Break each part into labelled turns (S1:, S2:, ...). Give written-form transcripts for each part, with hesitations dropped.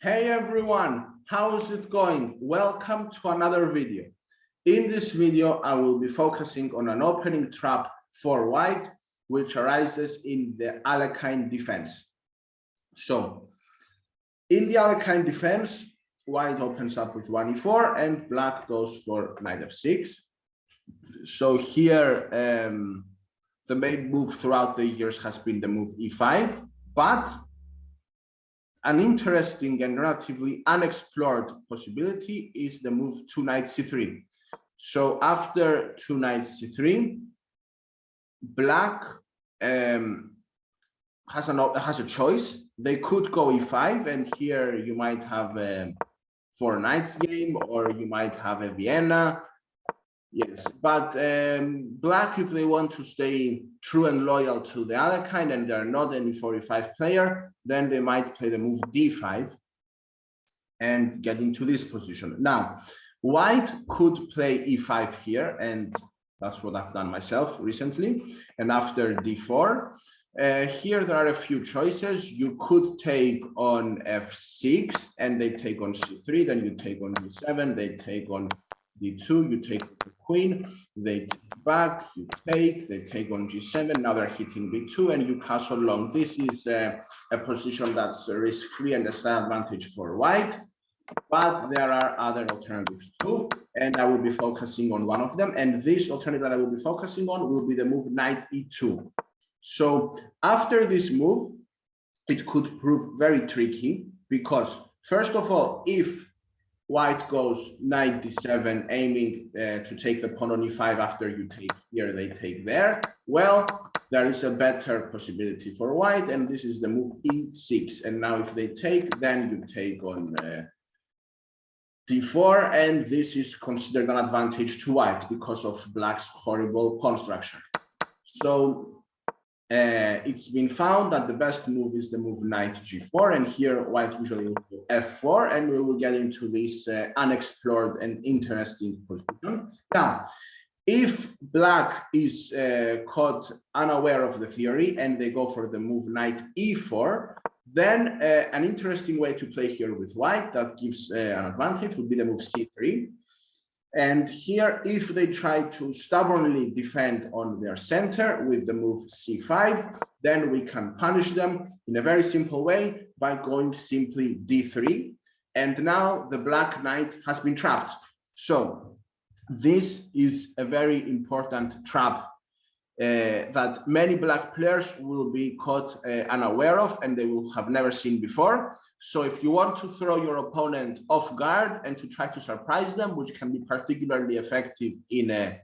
S1: Hey everyone, how's it going? Welcome to another video. In this video, I will be focusing on an opening trap for white, which arises in the Alekhine Defense. So, in the Alekhine Defense, white opens up with 1e4 and black goes for knight f6. So here, the main move throughout the years has been the move e5, but an interesting and relatively unexplored possibility is the move 2 knight c3. So after 2 knight c3, black has a choice. They could go e5, and here you might have a 4 knights game, or you might have a Vienna. Yes, but black, if they want to stay true and loyal to the Alekhine and they're not any 45 player, then they might play the move d5 and get into this position. Now, white could play e5 here, and that's what I've done myself recently. And after d4, here there are a few choices. You could take on f6, and they take on c3, then you take on d7, they take on d2, you take the queen, they take back, you take, they take on g7, now they're hitting b2, and you castle long. This is a position that's risk-free and a slight advantage for white, but there are other alternatives too, and I will be focusing on one of them. And this alternative that I will be focusing on will be the move knight e2. So after this move, it could prove very tricky because, first of all, if white goes knight d7, aiming to take the pawn on e5 after you take here, they take there, well, there is a better possibility for white, and this is the move e6. And now if they take, then you take on d4, and this is considered an advantage to white because of black's horrible pawn structure. So it's been found that the best move is the move knight g4, and here white usually will do f4, and we will get into this unexplored and interesting position. Now, if black is caught unaware of the theory and they go for the move knight e4, then an interesting way to play here with white that gives an advantage would be the move c3. And here, if they try to stubbornly defend on their center with the move c5, then we can punish them in a very simple way by going simply d3. And now the black knight has been trapped. So this is a very important trap that many black players will be caught unaware of, and they will have never seen before. So if you want to throw your opponent off guard and to try to surprise them, which can be particularly effective in a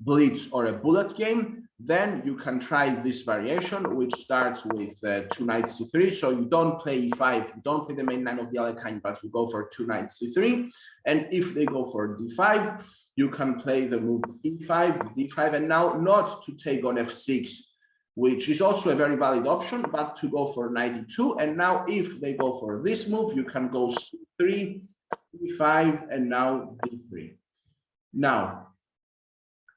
S1: blitz or a bullet game, then you can try this variation, which starts with 2 knights c3. So you don't play e5, you don't play the main line of the Alekhine, but you go for 2 knights c3. And if they go for d5, you can play the move e5, d5, and now not to take on f6, which is also a very valid option, but to go for knight e2. And now if they go for this move, you can go c3, e5, and now d3. Now,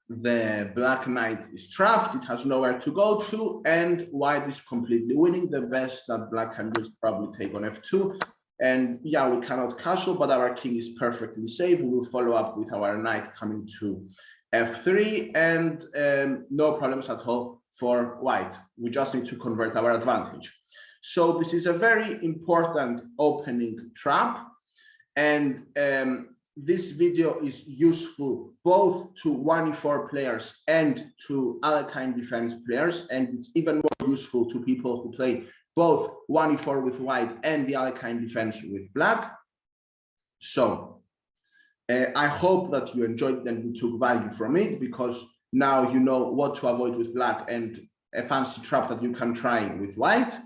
S1: the black knight is trapped, it has nowhere to go to, and white is completely winning. The best that black can do is probably take on f2. And yeah, we cannot castle, but our king is perfectly safe. We will follow up with our knight coming to f3, and no problems at all for white. We just need to convert our advantage. So this is a very important opening trap, and this video is useful both to 1e4 players and to Alekhine Defense players, and it's even more useful to people who play both 1e4 with white and the Alekhine Defense with black. So I hope that you enjoyed and you took value from it, because now you know what to avoid with black and a fancy trap that you can try with white.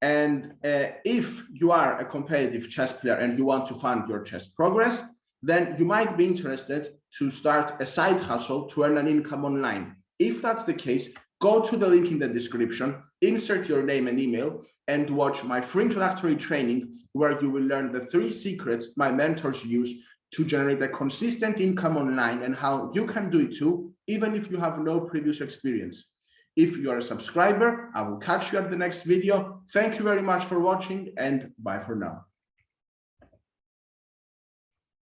S1: And if you are a competitive chess player and you want to fund your chess progress, then you might be interested to start a side hustle to earn an income online. If that's the case, go to the link in the description, insert your name and email, and watch my free introductory training, where you will learn the 3 secrets my mentors use to generate a consistent income online, and how you can do it too, even if you have no previous experience. If you are a subscriber, I will catch you at the next video. Thank you very much for watching, and bye for now.